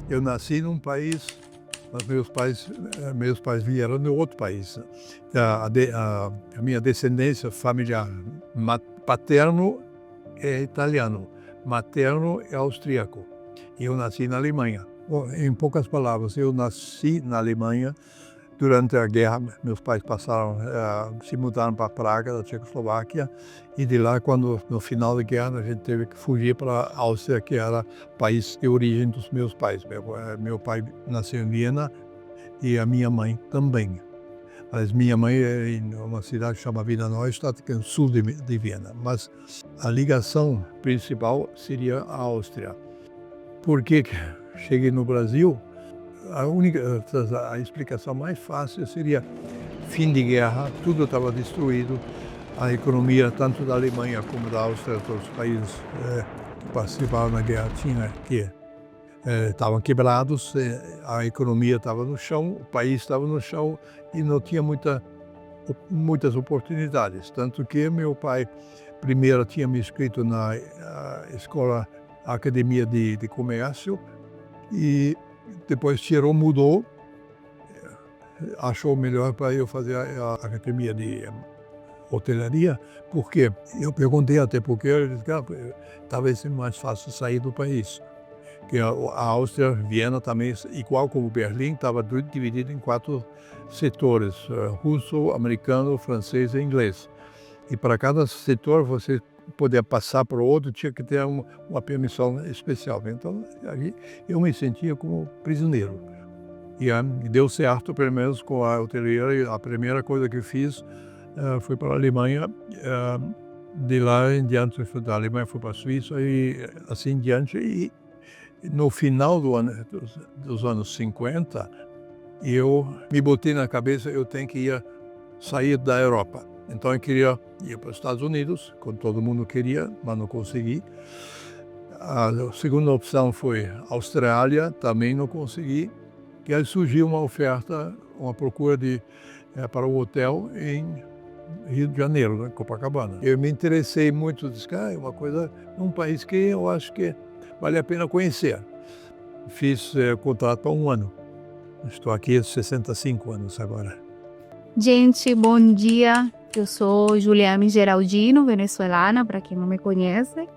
Eu nasci num país, mas meus pais vieram de outro país. A minha descendência familiar paterno é italiano, materno é austríaco. E eu nasci na Alemanha. Bom, em poucas palavras, eu nasci na Alemanha. Durante a guerra, meus pais se mudaram para Praga, da Tchecoslováquia, e de lá, no final da guerra, a gente teve que fugir para a Áustria, que era o país de origem dos meus pais. Meu pai nasceu em Viena e a minha mãe também. Mas minha mãe é em uma cidade chamada Wiener Neustadt, que é no sul de Viena. Mas a ligação principal seria a Áustria. Por que cheguei no Brasil? A explicação mais fácil seria fim de guerra, tudo estava destruído, a economia tanto da Alemanha como da Áustria, todos os países que participaram da guerra estavam quebrados, a economia estava no chão, o país estava no chão e não tinha muitas oportunidades. Tanto que meu pai primeiro tinha me inscrito na Academia de Comércio e depois mudou, achou melhor para eu fazer a academia de hotelaria, porque eu perguntei até porque ele disse que talvez seja mais fácil sair do país. Que a Áustria, Viena também, igual como Berlim, estava dividido em 4 setores, russo, americano, francês e inglês. E para cada setor você poder passar para o outro, tinha que ter uma permissão especial. Então, aí eu me sentia como prisioneiro. E deu certo, pelo menos com a hoteleira. A primeira coisa que fiz foi para a Alemanha. De lá em diante, da Alemanha fui para a Suíça e assim em diante. E no final dos anos 50, eu me botei na cabeça, eu tenho que sair da Europa. Então eu queria ir para os Estados Unidos, como todo mundo queria, mas não consegui. A segunda opção foi Austrália, também não consegui. E aí surgiu uma oferta, uma procura para um hotel em Rio de Janeiro, né, Copacabana. Eu me interessei muito, disse que é uma coisa, um país que eu acho que vale a pena conhecer. Fiz contrato para 1 ano. Estou aqui há 65 anos agora. Gente, bom dia. Eu sou Juliane Geraldino, venezuelana, para quem não me conhece.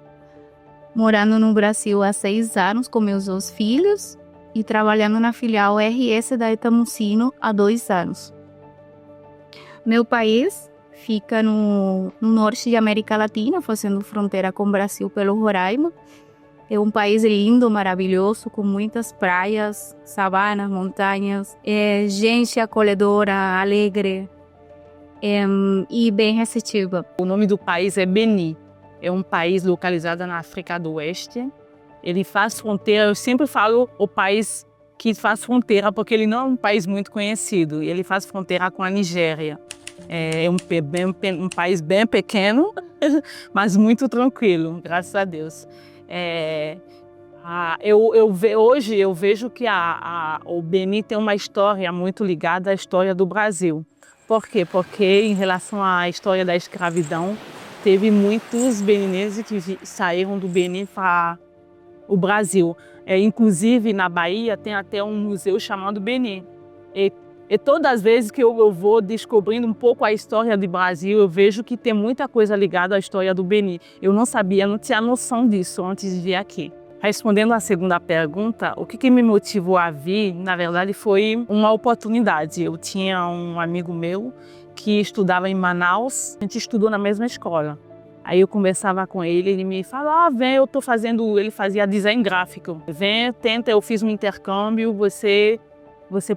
Morando no Brasil há 6 anos com meus 2 filhos e trabalhando na filial RS da Itamucino há 2 anos. Meu país fica no norte de América Latina, fazendo fronteira com o Brasil pelo Roraima. É um país lindo, maravilhoso, com muitas praias, savanas, montanhas, gente acolhedora, alegre e bem receptiva. O nome do país é Benin. É um país localizado na África do Oeste. Ele faz fronteira, eu sempre falo o país que faz fronteira, porque ele não é um país muito conhecido. Ele faz fronteira com a Nigéria. É um país bem pequeno, mas muito tranquilo, graças a Deus. Hoje eu vejo que o Benin tem uma história muito ligada à história do Brasil. Por quê? Porque em relação à história da escravidão, teve muitos benineses que saíram do Benin para o Brasil. Inclusive na Bahia tem até um museu chamado Benin. E todas as vezes que eu vou descobrindo um pouco a história do Brasil, eu vejo que tem muita coisa ligada à história do Benin. Eu não sabia, não tinha noção disso antes de vir aqui. Respondendo à segunda pergunta, o que me motivou a vir, na verdade, foi uma oportunidade. Eu tinha um amigo meu que estudava em Manaus, a gente estudou na mesma escola. Aí eu conversava com ele me falava, vem, ele fazia design gráfico. Vem, tenta, eu fiz um intercâmbio, você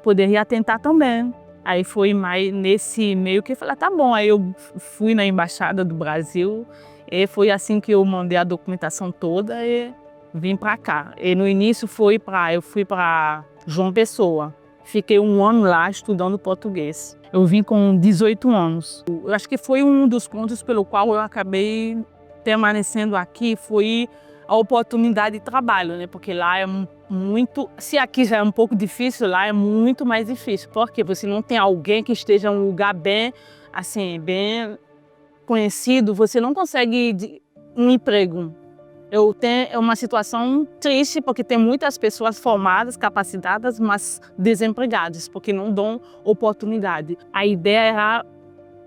poderia tentar também. Aí foi mais nesse meio que eu falei, tá bom. Aí eu fui na Embaixada do Brasil e foi assim que eu mandei a documentação toda e vim para cá. E no início eu fui para João Pessoa. Fiquei 1 ano lá estudando português. Eu vim com 18 anos. Eu acho que foi um dos pontos pelo qual eu acabei permanecendo aqui, foi a oportunidade de trabalho, né? Porque lá é muito... Se aqui já é um pouco difícil, lá é muito mais difícil. Porque você não tem alguém que esteja em um lugar bem conhecido, você não consegue um emprego. Eu tenho uma situação triste porque tem muitas pessoas formadas, capacitadas, mas desempregadas, porque não dão oportunidade. A ideia era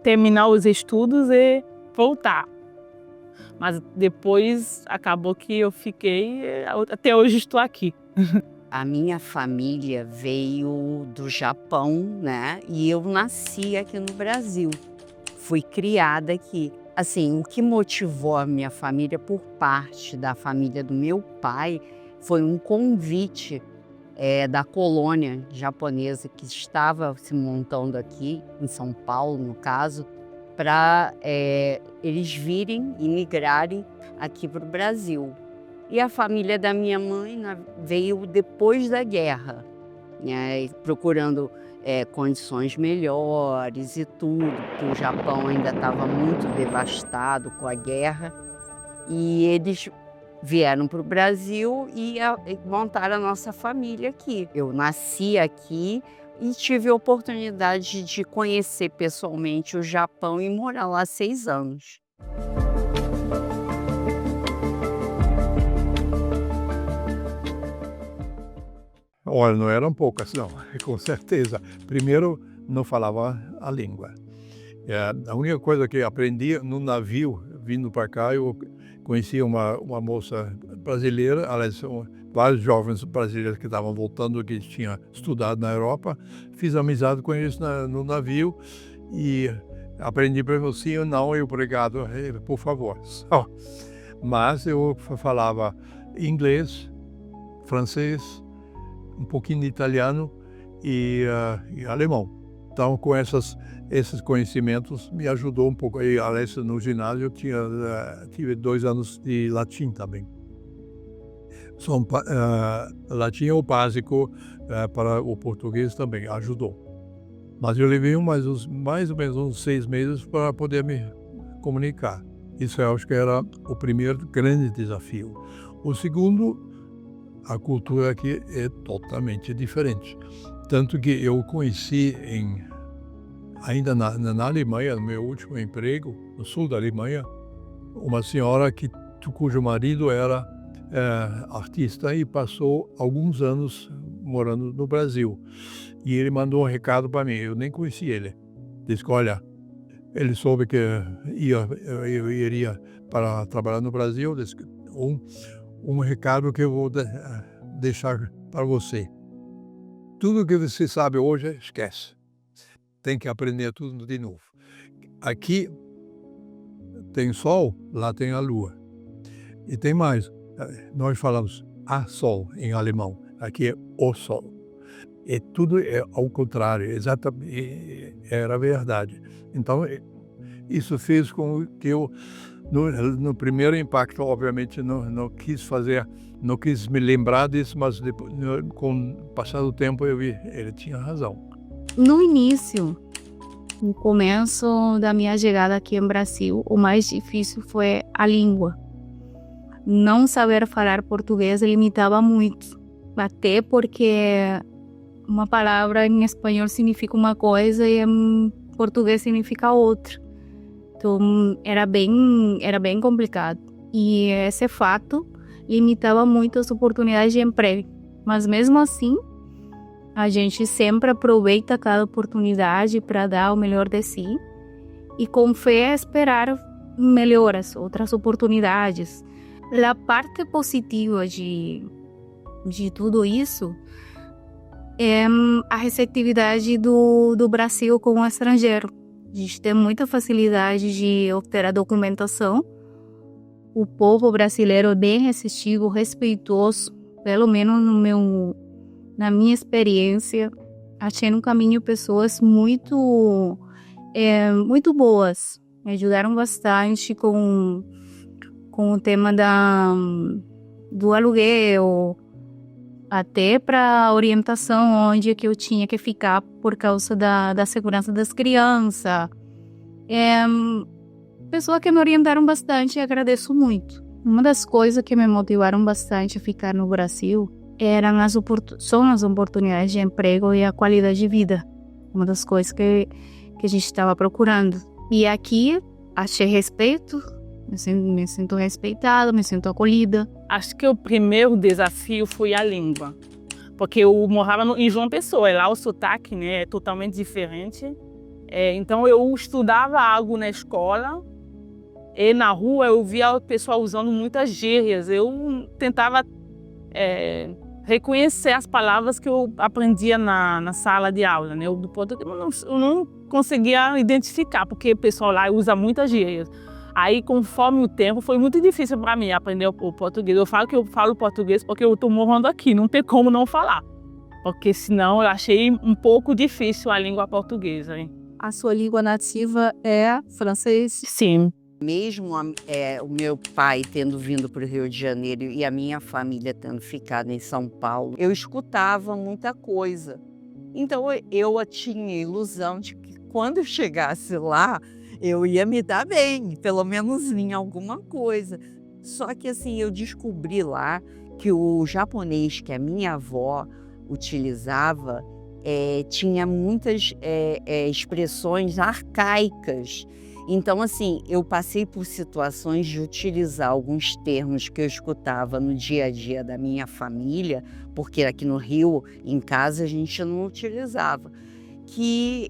terminar os estudos e voltar. Mas depois acabou que eu fiquei, até hoje estou aqui. A minha família veio do Japão, né? E eu nasci aqui no Brasil. Fui criada aqui. Assim, o que motivou a minha família por parte da família do meu pai foi um convite da colônia japonesa que estava se montando aqui, em São Paulo, no caso, para eles virem e migrarem aqui para o Brasil. E a família da minha mãe veio depois da guerra, né, procurando condições melhores e tudo, porque o Japão ainda estava muito devastado com a guerra. E eles vieram para o Brasil e montaram a nossa família aqui. Eu nasci aqui e tive a oportunidade de conhecer pessoalmente o Japão e morar lá 6 anos. Olha, não eram poucas, não, com certeza. Primeiro, não falava a língua. A única coisa que aprendi no navio, vindo para cá, eu conheci uma moça brasileira, aliás, vários jovens brasileiros que estavam voltando, que tinham estudado na Europa. Fiz amizade com eles no navio e aprendi para eles sim ou não, e obrigado, por favor. Só. Mas eu falava inglês, francês, um pouquinho de italiano e alemão. Então, com esses conhecimentos, me ajudou um pouco. E, aliás, no ginásio, eu tive 2 anos de latim também. Latim é o básico para o português também, ajudou. Mas eu levei mais ou menos uns 6 meses para poder me comunicar. Isso eu acho que era o primeiro grande desafio. O segundo, a cultura aqui é totalmente diferente. Tanto que eu conheci ainda na Alemanha, no meu último emprego, no sul da Alemanha, uma senhora cujo marido era artista e passou alguns anos morando no Brasil. E ele mandou um recado para mim, eu nem conheci ele. Disse que, olha, ele soube que eu iria para trabalhar no Brasil, disse que um recado que eu vou deixar para você. Tudo que você sabe hoje, esquece. Tem que aprender tudo de novo. Aqui tem sol, lá tem a lua. E tem mais. Nós falamos a sol em alemão. Aqui é o sol. E tudo é ao contrário. Exatamente. Era verdade. Então, isso fez com que eu, no primeiro impacto, obviamente, não quis me lembrar disso, mas depois, com o passar do tempo, eu vi, ele tinha razão. No início, no começo da minha chegada aqui no Brasil, o mais difícil foi a língua. Não saber falar português limitava muito, até porque uma palavra em espanhol significa uma coisa e em português significa outra. Então, era bem complicado. E esse fato limitava muito as oportunidades de emprego. Mas mesmo assim, a gente sempre aproveita cada oportunidade para dar o melhor de si e com fé esperar melhoras, outras oportunidades. A parte positiva de tudo isso é a receptividade do Brasil com o estrangeiro. A gente tem muita facilidade de obter a documentação. O povo brasileiro é bem receptivo, respeitoso, pelo menos na minha experiência. Achei no caminho pessoas muito boas. Me ajudaram bastante com o tema do aluguel, até para orientação onde é que eu tinha que ficar por causa da segurança das crianças. Pessoas que me orientaram bastante e agradeço muito. Uma das coisas que me motivaram bastante a ficar no Brasil são as oportunidades de emprego e a qualidade de vida. Uma das coisas que a gente estava procurando. E aqui achei respeito, Me sinto respeitada, me sinto acolhida. Acho que o primeiro desafio foi a língua, porque eu morava em João Pessoa, e lá o sotaque, né, é totalmente diferente. Então eu estudava algo na escola e na rua eu via o pessoal usando muitas gírias. Eu tentava reconhecer as palavras que eu aprendia na sala de aula, né? Do português eu não conseguia identificar, porque o pessoal lá usa muitas gírias. Aí, conforme o tempo, foi muito difícil para mim aprender o português. Eu falo que eu falo português porque eu estou morando aqui, não tem como não falar. Porque senão eu achei um pouco difícil a língua portuguesa, hein? A sua língua nativa é francês? Sim. Mesmo o meu pai tendo vindo para o Rio de Janeiro e a minha família tendo ficado em São Paulo, eu escutava muita coisa. Então eu tinha a ilusão de que quando eu chegasse lá, eu ia me dar bem, pelo menos em alguma coisa. Só que assim, eu descobri lá que o japonês que a minha avó utilizava tinha muitas expressões arcaicas. Então, assim, eu passei por situações de utilizar alguns termos que eu escutava no dia a dia da minha família, porque aqui no Rio, em casa, a gente não utilizava, que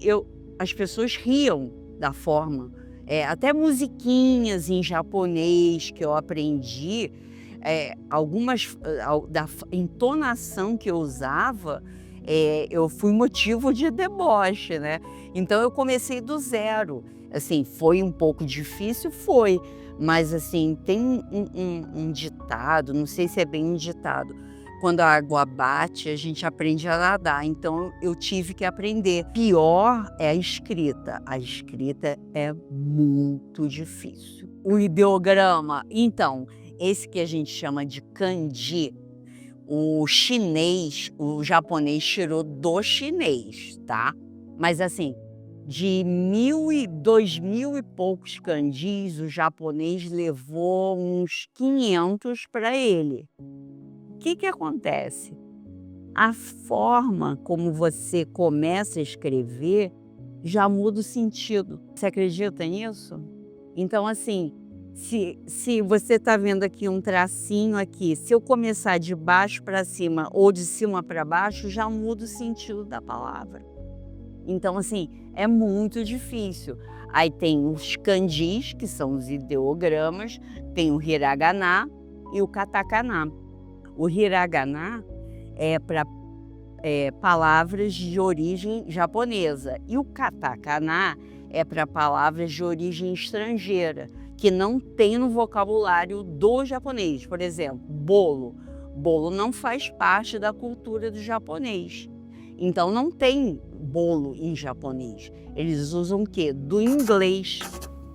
as pessoas riam da forma, até musiquinhas em japonês que eu aprendi, algumas da entonação que eu usava, eu fui motivo de deboche, né? Então eu comecei do zero. Assim, foi um pouco difícil, foi, mas assim, tem um ditado, não sei se é bem um ditado, quando a água bate, a gente aprende a nadar, então eu tive que aprender. Pior é a escrita é muito difícil. O ideograma, então, esse que a gente chama de kanji, o japonês tirou do chinês, tá? Mas assim, de 2.000 e poucos kanjis, o japonês levou uns 500 para ele. O que acontece? A forma como você começa a escrever já muda o sentido. Você acredita nisso? Então, assim, se você está vendo aqui um tracinho aqui, se eu começar de baixo para cima ou de cima para baixo, já muda o sentido da palavra. Então, assim, é muito difícil. Aí tem os kanjis, que são os ideogramas, tem o hiragana e o katakana. O hiragana é para palavras de origem japonesa e o katakana é para palavras de origem estrangeira, que não tem no vocabulário do japonês. Por exemplo, bolo. Bolo não faz parte da cultura do japonês. Então não tem bolo em japonês. Eles usam o quê? Do inglês.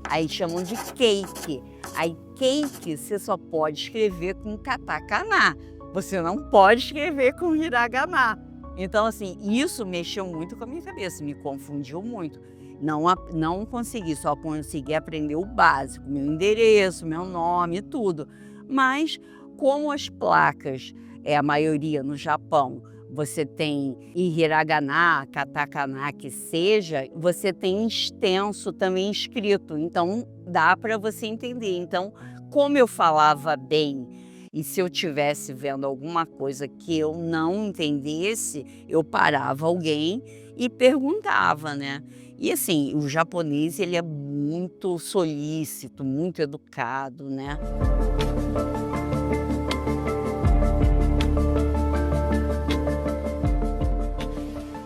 Aí chamam de cake. Aí cake você só pode escrever com katakana. Você não pode escrever com hiragana. Então assim, isso mexeu muito com a minha cabeça, me confundiu muito. Não consegui, só consegui aprender o básico, meu endereço, meu nome, tudo. Mas como as placas, a maioria no Japão, você tem hiragana, katakana, que seja, você tem extenso também escrito, então dá para você entender. Então, como eu falava bem, e se eu estivesse vendo alguma coisa que eu não entendesse, eu parava alguém e perguntava, né? E assim, o japonês, ele é muito solícito, muito educado, né?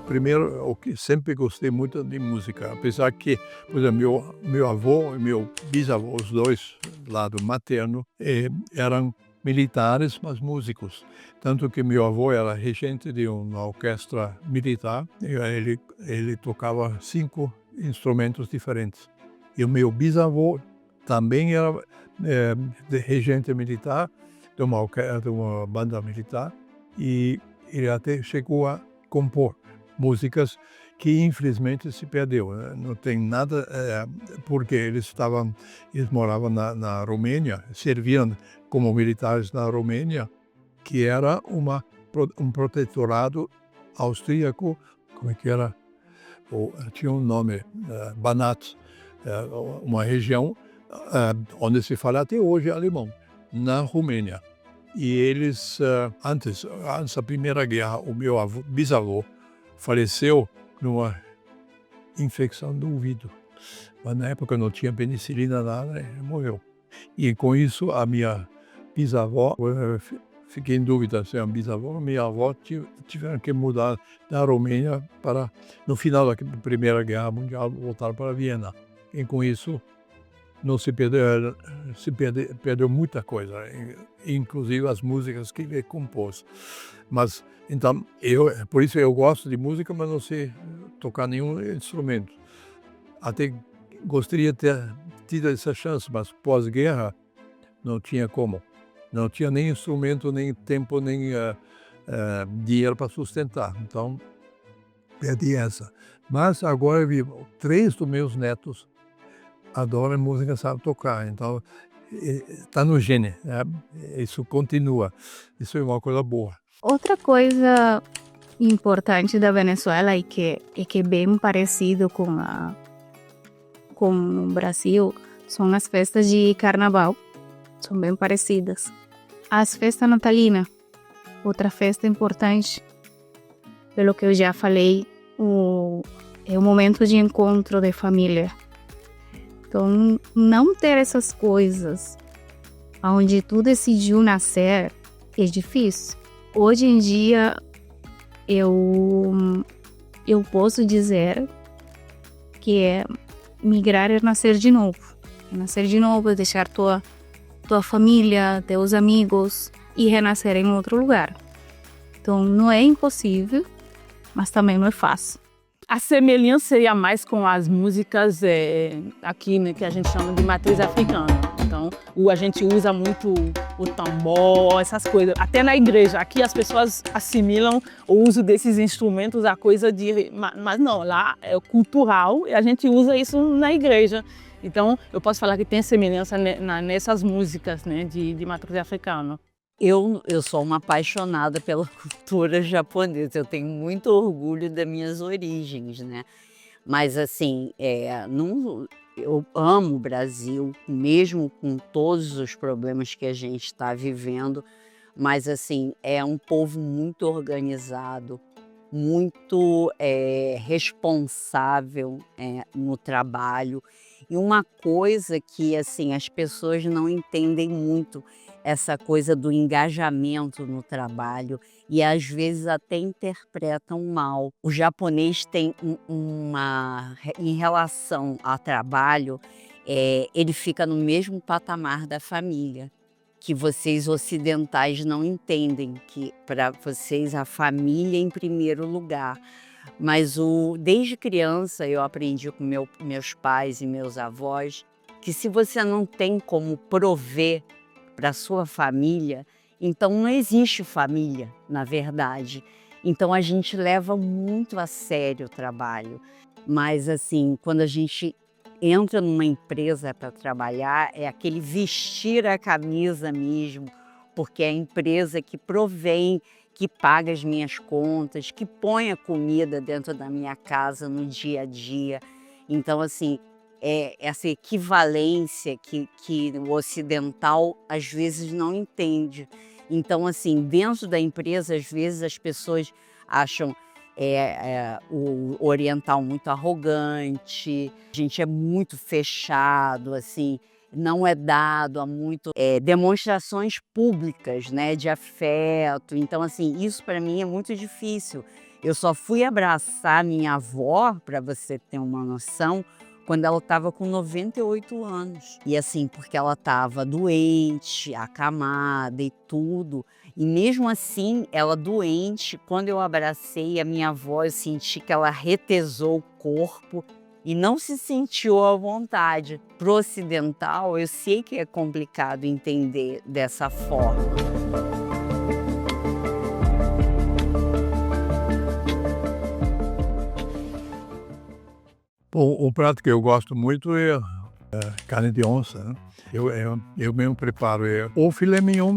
Primeiro, eu sempre gostei muito de música, apesar que, por exemplo, meu avô e meu bisavô, os dois, lado materno, eram militares, mas músicos. Tanto que meu avô era regente de uma orquestra militar, e ele tocava 5 instrumentos diferentes. E o meu bisavô também era regente militar de uma banda militar, e ele até chegou a compor músicas que infelizmente se perdeu, né? Não tem nada, porque eles moravam na Romênia, serviam como militares na Romênia, que era um protetorado austríaco, como é que era? Tinha um nome, Banat, uma região onde se fala até hoje alemão, na Romênia. E eles, antes da Primeira Guerra, o meu bisavô faleceu numa infecção do ouvido. Mas na época não tinha penicilina, nada, ele morreu. E com isso, a minha bisavó, fiquei em dúvida se é uma bisavó ou minha avó, tiveram que mudar da Romênia para, no final da Primeira Guerra Mundial, voltar para Viena. E com isso, não perdeu muita coisa, inclusive as músicas que ele compôs. Mas, então, por isso eu gosto de música, mas não sei tocar nenhum instrumento. Até gostaria de ter tido essa chance, mas pós-guerra não tinha como. Não tinha nem instrumento, nem tempo, nem dinheiro para sustentar. Então, perdi essa. Mas agora eu vivo 3 dos meus netos adoram música, sabem tocar. Então, está no gene, né? Isso continua. Isso é uma coisa boa. Outra coisa importante da Venezuela e que é bem parecido com o Brasil são as festas de carnaval. São bem parecidas. As festas natalinas, outra festa importante, pelo que eu já falei, é o momento de encontro de família. Então, não ter essas coisas onde tu decidiu nascer é difícil. Hoje em dia, eu posso dizer que migrar é nascer de novo. É nascer de novo, é deixar tua família, teus amigos e renascer em outro lugar. Então, não é impossível, mas também não é fácil. A semelhança seria mais com as músicas aqui, né, que a gente chama de matriz africana. Então, a gente usa muito o tambor, essas coisas. Até na igreja, aqui as pessoas assimilam o uso desses instrumentos a coisa de... Mas não, lá é cultural e a gente usa isso na igreja. Então, eu posso falar que tem semelhança nessas músicas, né, de matriz africana. Eu sou uma apaixonada pela cultura japonesa, eu tenho muito orgulho das minhas origens, né? Mas assim, eu amo o Brasil, mesmo com todos os problemas que a gente está vivendo, mas assim, é um povo muito organizado, muito responsável no trabalho. E uma coisa que assim, as pessoas não entendem muito, essa coisa do engajamento no trabalho e às vezes até interpretam mal. O japonês tem em relação ao trabalho, ele fica no mesmo patamar da família, que vocês ocidentais não entendem, que para vocês a família é em primeiro lugar. Mas desde criança eu aprendi com meus pais e meus avós que se você não tem como prover para sua família, então não existe família, na verdade. Então a gente leva muito a sério o trabalho. Mas assim, quando a gente entra numa empresa para trabalhar, é aquele vestir a camisa mesmo, porque é a empresa que provém, que paga as minhas contas, que põe a comida dentro da minha casa no dia a dia. Então assim, essa equivalência que o ocidental às vezes não entende. Então, assim, dentro da empresa, às vezes as pessoas acham o oriental muito arrogante, a gente é muito fechado, assim, não é dado a muito demonstrações públicas, né, de afeto. Então, assim, isso para mim é muito difícil. Eu só fui abraçar minha avó, para você ter uma noção, quando ela estava com 98 anos. E assim, porque ela estava doente, acamada e tudo. E mesmo assim, ela doente, quando eu abracei a minha avó, eu senti que ela retesou o corpo e não se sentiu à vontade. Pro ocidental, eu sei que é complicado entender dessa forma. Bom, o prato que eu gosto muito é carne de onça, né? Eu mesmo preparo. O filé mignon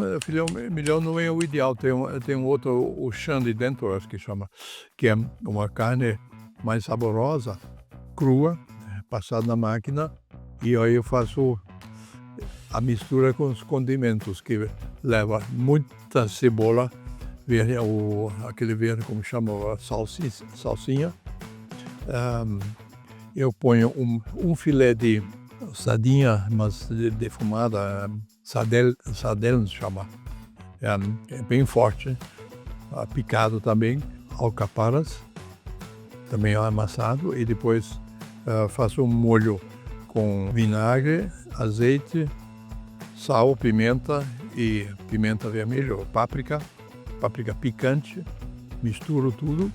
não é o ideal, tem um outro, o chande dentro, acho que chama, que é uma carne mais saborosa, crua, passada na máquina, e aí eu faço a mistura com os condimentos, que leva muita cebola verde, aquele verde, como chama, salsinha. Eu ponho um filé de sardinha, mas defumada, sardelle se chama. É bem forte, picado também, alcaparras, também amassado, e depois faço um molho com vinagre, azeite, sal, pimenta e pimenta vermelha, ou páprica picante, misturo tudo,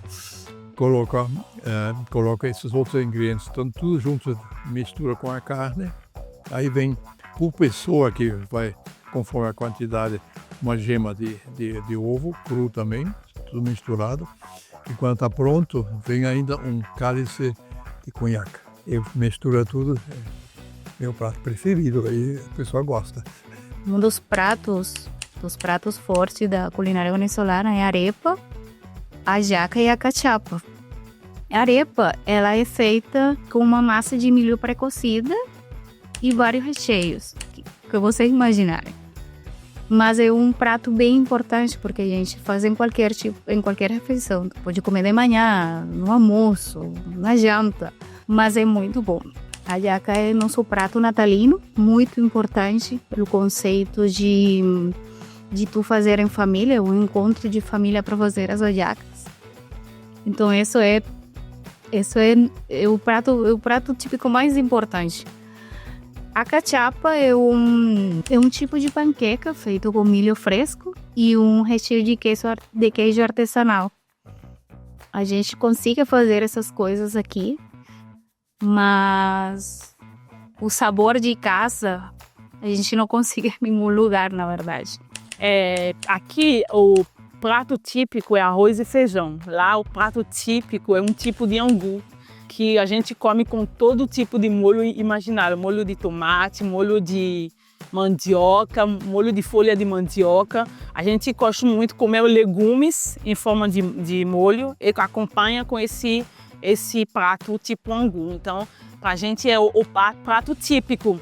coloco esses outros ingredientes, então tudo junto, mistura com a carne, aí vem por pessoa que vai, conforme a quantidade, uma gema de ovo cru também, tudo misturado. E quando está pronto, vem ainda um cálice de conhaque. Eu misturo tudo, é meu prato preferido, aí a pessoa gosta. Um dos pratos fortes da culinária venezuelana é a arepa, a hallaca e a cachapa. A arepa, ela é feita com uma massa de milho pré-cocida e vários recheios, que vocês imaginarem. Mas é um prato bem importante porque a gente faz em qualquer refeição. Pode comer de manhã, no almoço, na janta, mas é muito bom. A hallaca é nosso prato natalino, muito importante pelo conceito de tu fazer em família, um encontro de família para fazer as hallacas. Então isso é o prato típico mais importante. A cachapa é um tipo de panqueca feito com milho fresco e um recheio de queijo artesanal. A gente consegue fazer essas coisas aqui, mas o sabor de casa a gente não consegue em nenhum lugar, na verdade. Aqui o prato típico é arroz e feijão. Lá o prato típico é um tipo de angu, que a gente come com todo tipo de molho imaginável. Molho de tomate, molho de mandioca, molho de folha de mandioca. A gente gosta muito de comer legumes em forma de molho e acompanha com esse prato tipo angu. Então, pra gente é o prato típico.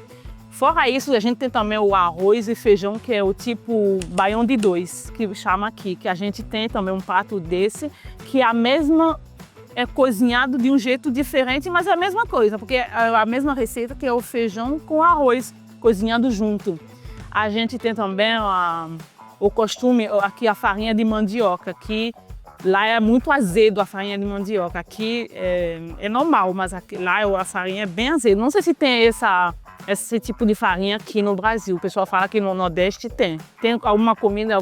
Fora isso, a gente tem também o arroz e feijão, que é o tipo baião de dois, que chama aqui. Que a gente tem também um prato desse, que é cozinhado de um jeito diferente, mas é a mesma coisa, porque é a mesma receita, que é o feijão com arroz cozinhado junto. A gente tem também o costume, aqui a farinha de mandioca, que lá é muito azedo a farinha de mandioca. Aqui é normal, mas lá a farinha é bem azeda. Não sei se tem esse tipo de farinha aqui no Brasil. O pessoal fala que no Nordeste tem. Tem alguma comida,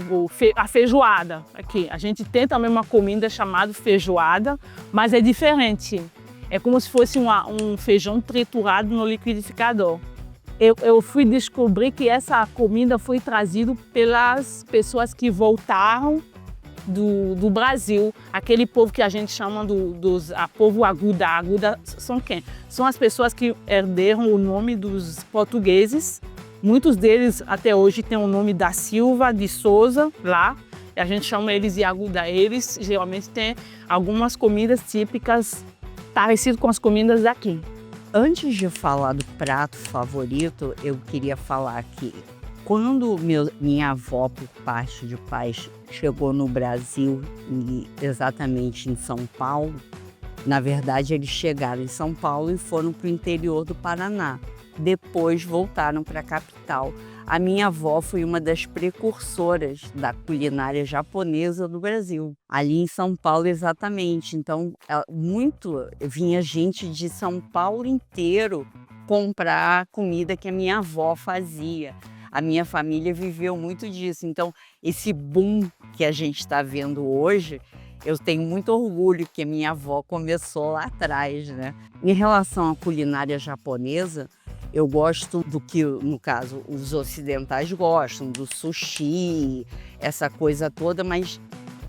a feijoada aqui. A gente tem também uma comida chamada feijoada, mas é diferente. É como se fosse um feijão triturado no liquidificador. Eu fui descobrir que essa comida foi trazida pelas pessoas que voltaram do Brasil, aquele povo que a gente chama povo aguda. Aguda são quem? São as pessoas que herderam o nome dos portugueses. Muitos deles até hoje têm o nome da Silva, de Souza, lá. A gente chama eles de aguda. Eles geralmente têm algumas comidas típicas parecidas com as comidas daqui. Antes de falar do prato favorito, eu queria falar que quando minha avó, por parte de pais, chegou no Brasil, exatamente em São Paulo, na verdade eles chegaram em São Paulo e foram para o interior do Paraná. Depois voltaram para a capital. A minha avó foi uma das precursoras da culinária japonesa do Brasil, ali em São Paulo exatamente. Então, vinha gente de São Paulo inteiro comprar a comida que a minha avó fazia. A minha família viveu muito disso. Então, esse boom que a gente está vendo hoje, eu tenho muito orgulho que a minha avó começou lá atrás, né? Em relação à culinária japonesa, eu gosto do que, no caso, os ocidentais gostam, do sushi, essa coisa toda, mas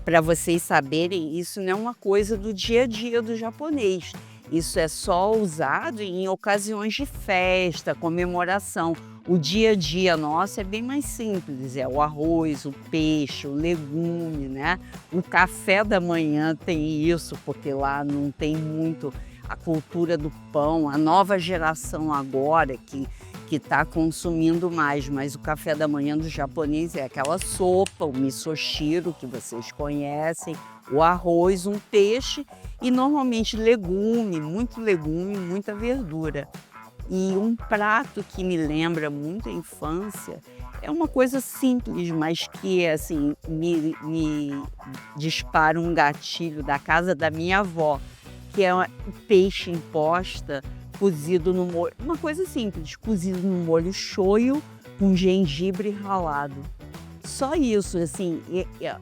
para vocês saberem, isso não é uma coisa do dia a dia do japonês. Isso é só usado em ocasiões de festa, comemoração. O dia a dia nosso é bem mais simples, é o arroz, o peixe, o legume, né? O café da manhã tem isso, porque lá não tem muito a cultura do pão. A nova geração agora que que está consumindo mais, mas o café da manhã do japonês é aquela sopa, o misoshiro, que vocês conhecem, o arroz, um peixe e normalmente legume, muita verdura. E um prato que me lembra muito a infância é uma coisa simples, mas que assim, me dispara um gatilho da casa da minha avó, que é peixe em posta, cozido no molho, uma coisa simples, cozido no molho shoyu com gengibre ralado. Só isso, assim,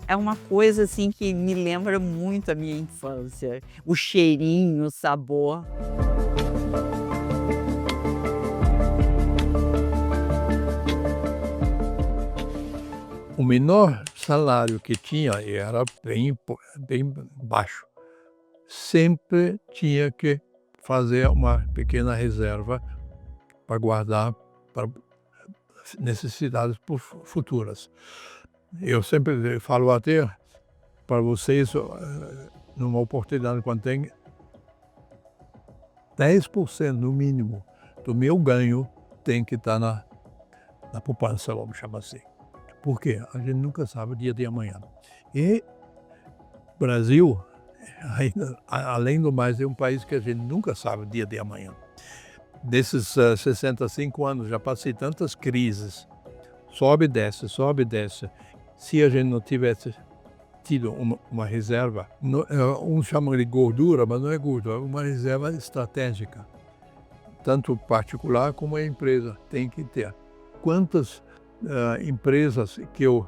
é uma coisa assim que me lembra muito a minha infância. O cheirinho, o sabor. O menor salário que tinha era bem baixo. Sempre tinha que fazer uma pequena reserva para guardar para necessidades futuras. Eu sempre falo até para vocês, numa oportunidade, quando tem 10% no mínimo do meu ganho tem que estar na poupança, vamos chamar assim. Por quê? A gente nunca sabe o dia de amanhã. E o Brasil, além do mais, é um país que a gente nunca sabe o dia de amanhã. Desses 65 anos, já passei tantas crises. Sobe e desce, sobe e desce. Se a gente não tivesse tido uma reserva, uns chamam de gordura, mas não é gordura, é uma reserva estratégica. Tanto particular como a empresa tem que ter. Quantas empresas que eu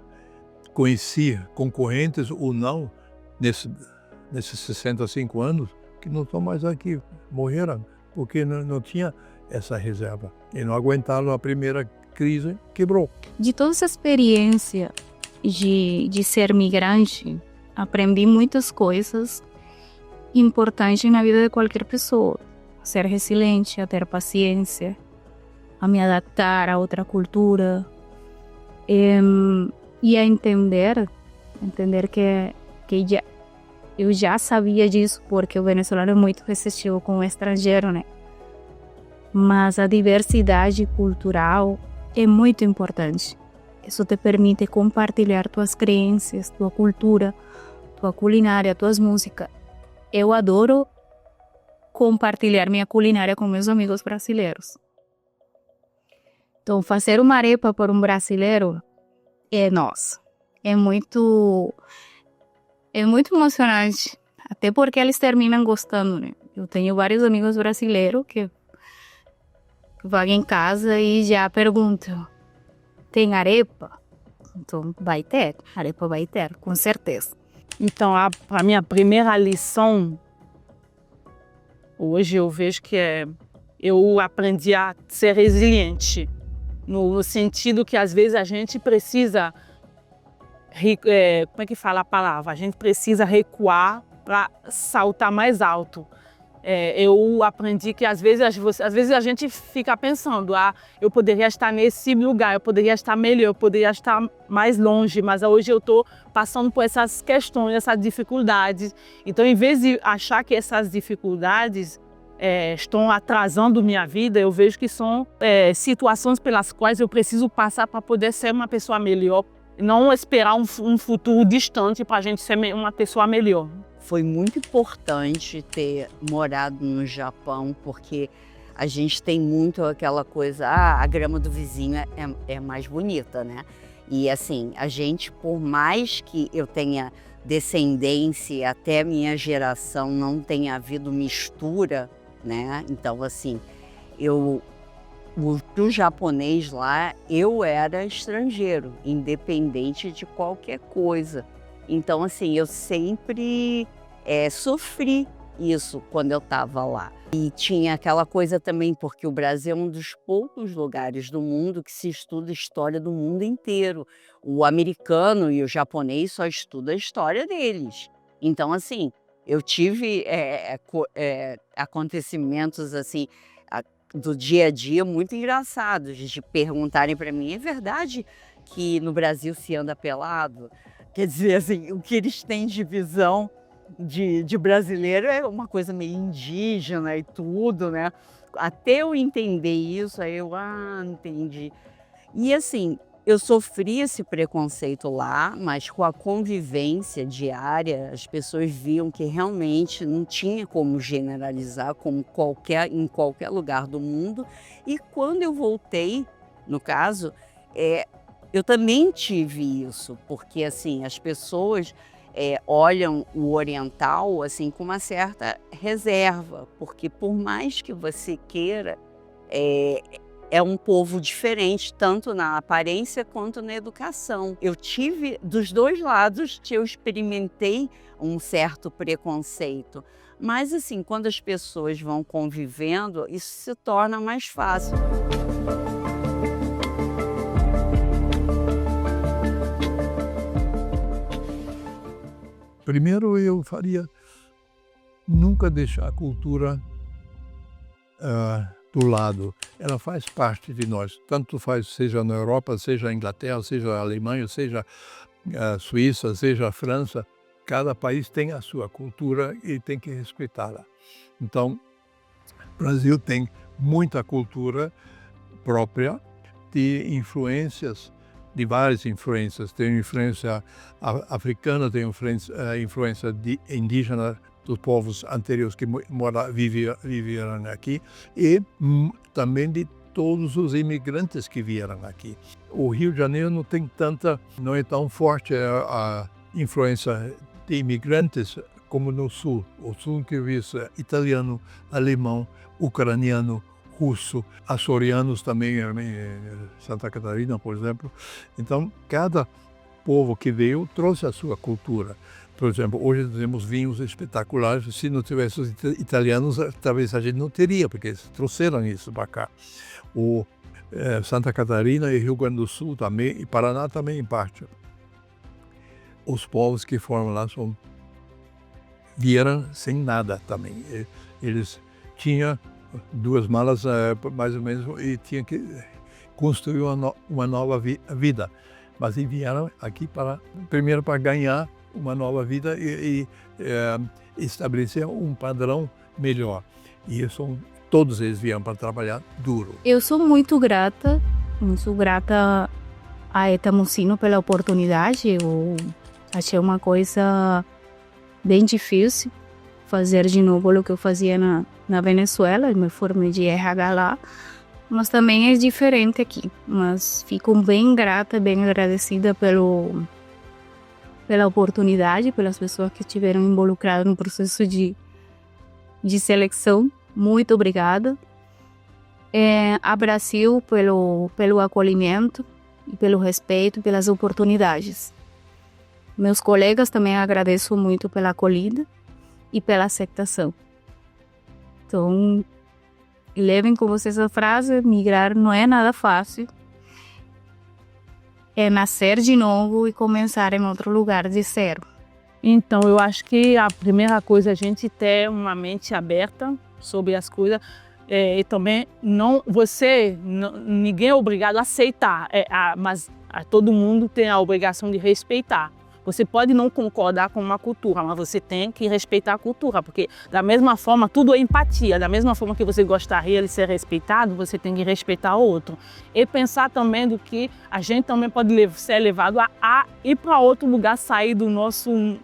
conheci, concorrentes ou não, nesses 65 anos, que não estão mais aqui, morreram, porque não tinha essa reserva. E não aguentaram a primeira crise, quebrou. De toda essa experiência de ser migrante, aprendi muitas coisas importantes na vida de qualquer pessoa. A ser resiliente, a ter paciência, a me adaptar a outra cultura, e a entender que eu já sabia disso, porque o venezuelano é muito receptivo com o estrangeiro, né? Mas a diversidade cultural é muito importante. Isso te permite compartilhar tuas crenças, tua cultura, tua culinária, tuas músicas. Eu adoro compartilhar minha culinária com meus amigos brasileiros. Então, fazer uma arepa para um brasileiro é muito emocionante. Até porque eles terminam gostando, né? Eu tenho vários amigos brasileiros que vão em casa e já perguntam: tem arepa? Então, vai ter. Arepa vai ter, com certeza. Então, a minha primeira lição, hoje eu vejo que eu aprendi a ser resiliente. No sentido que às vezes a gente precisa, como é que fala a palavra? A gente precisa recuar para saltar mais alto. Eu aprendi que às vezes a gente fica pensando, eu poderia estar nesse lugar, eu poderia estar melhor, eu poderia estar mais longe, mas hoje eu estou passando por essas questões, essas dificuldades. Então, em vez de achar que essas dificuldades estão atrasando minha vida, eu vejo que são situações pelas quais eu preciso passar para poder ser uma pessoa melhor, não esperar um futuro distante para a gente ser uma pessoa melhor. Foi muito importante ter morado no Japão, porque a gente tem muito aquela coisa, a grama do vizinho é mais bonita, né? E assim, a gente, por mais que eu tenha descendência, até minha geração não tenha havido mistura, né? Então, assim, pro japonês lá, eu era estrangeiro, independente de qualquer coisa. Então, assim, eu sempre sofri isso quando eu estava lá. E tinha aquela coisa também, porque o Brasil é um dos poucos lugares do mundo que se estuda a história do mundo inteiro. O americano e o japonês só estudam a história deles. Então, assim, eu tive acontecimentos assim do dia a dia muito engraçados, de perguntarem para mim: é verdade que no Brasil se anda pelado? Quer dizer, assim, o que eles têm de visão de brasileiro é uma coisa meio indígena e tudo, né? até eu entender isso, aí eu, entendi. E assim, eu sofri esse preconceito lá, mas com a convivência diária, as pessoas viam que realmente não tinha como generalizar como em qualquer lugar do mundo. E quando eu voltei, no caso, eu também tive isso, porque assim, as pessoas olham o oriental assim com uma certa reserva, porque por mais que você queira, é um povo diferente, tanto na aparência quanto na educação. Eu tive, dos dois lados, eu experimentei um certo preconceito. Mas assim, quando as pessoas vão convivendo, isso se torna mais fácil. Primeiro eu faria nunca deixar a cultura do lado. Ela faz parte de nós, tanto faz, seja na Europa, seja na Inglaterra, seja na Alemanha, seja a Suíça, seja a França. Cada país tem a sua cultura e tem que respeitá-la. Então, o Brasil tem muita cultura própria, de influências, de várias influências. Tem influência africana, tem influência indígena, dos povos anteriores que viveram aqui, e também de todos os imigrantes que vieram aqui. O Rio de Janeiro não é tão forte a influência de imigrantes como no Sul. O Sul que vive italiano, alemão, ucraniano, russo, açorianos também, Santa Catarina, por exemplo. Então, cada povo que veio trouxe a sua cultura. Por exemplo, hoje temos vinhos espetaculares. Se não tivesse os italianos, talvez a gente não teria, porque eles trouxeram isso para cá. Santa Catarina e Rio Grande do Sul também, e Paraná também, em parte. Os povos que foram lá vieram sem nada também. Eles tinham 2 malas, mais ou menos, e tinham que construir uma nova vida. Mas eles vieram aqui primeiro para ganhar uma nova vida e estabelecer um padrão melhor. E todos eles vieram para trabalhar duro. Eu sou muito grata a Itamoncino pela oportunidade. Eu achei uma coisa bem difícil fazer de novo o que eu fazia na Venezuela. Eu me formei de RH lá, mas também é diferente aqui. Mas fico bem grata, bem agradecida pela oportunidade, pelas pessoas que estiveram involucradas no processo de seleção. Muito obrigada. A Brasil pelo acolhimento e pelo respeito, pelas oportunidades. Meus colegas também agradeço muito pela acolhida e pela aceitação. Então, levem com vocês a frase: migrar não é nada fácil. É nascer de novo e começar em outro lugar de zero. Então, eu acho que a primeira coisa é a gente ter uma mente aberta sobre as coisas. E também ninguém é obrigado a aceitar, mas todo mundo tem a obrigação de respeitar. Você pode não concordar com uma cultura, mas você tem que respeitar a cultura, porque da mesma forma, tudo é empatia. Da mesma forma que você gostaria de ser respeitado, você tem que respeitar o outro. E pensar também do que a gente também pode ser levado a ir para outro lugar, sair do nosso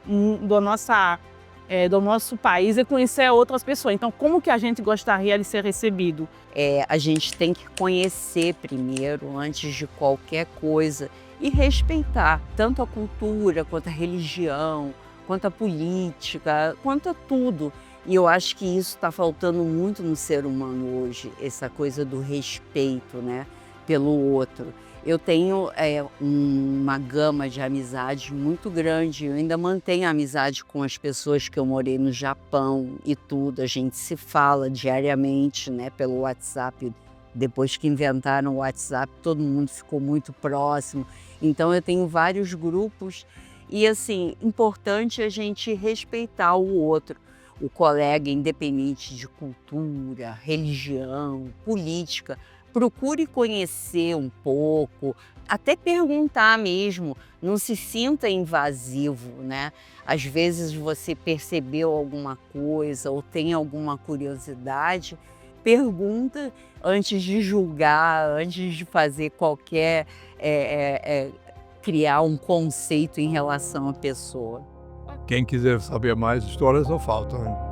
país e conhecer outras pessoas. Então, como que a gente gostaria de ser recebido? A gente tem que conhecer primeiro, antes de qualquer coisa, e respeitar tanto a cultura, quanto a religião, quanto a política, quanto a tudo. E eu acho que isso está faltando muito no ser humano hoje, essa coisa do respeito, né, pelo outro. Eu tenho uma gama de amizades muito grande. Eu ainda mantenho amizade com as pessoas que eu morei no Japão e tudo. A gente se fala diariamente, né, pelo WhatsApp. Depois que inventaram o WhatsApp, todo mundo ficou muito próximo. Então eu tenho vários grupos e, assim, importante a gente respeitar o outro. O colega, independente de cultura, religião, política, procure conhecer um pouco, até perguntar mesmo, não se sinta invasivo, né? Às vezes você percebeu alguma coisa ou tem alguma curiosidade, pergunta antes de julgar, antes de fazer qualquer, criar um conceito em relação à pessoa. Quem quiser saber mais histórias, não faltam.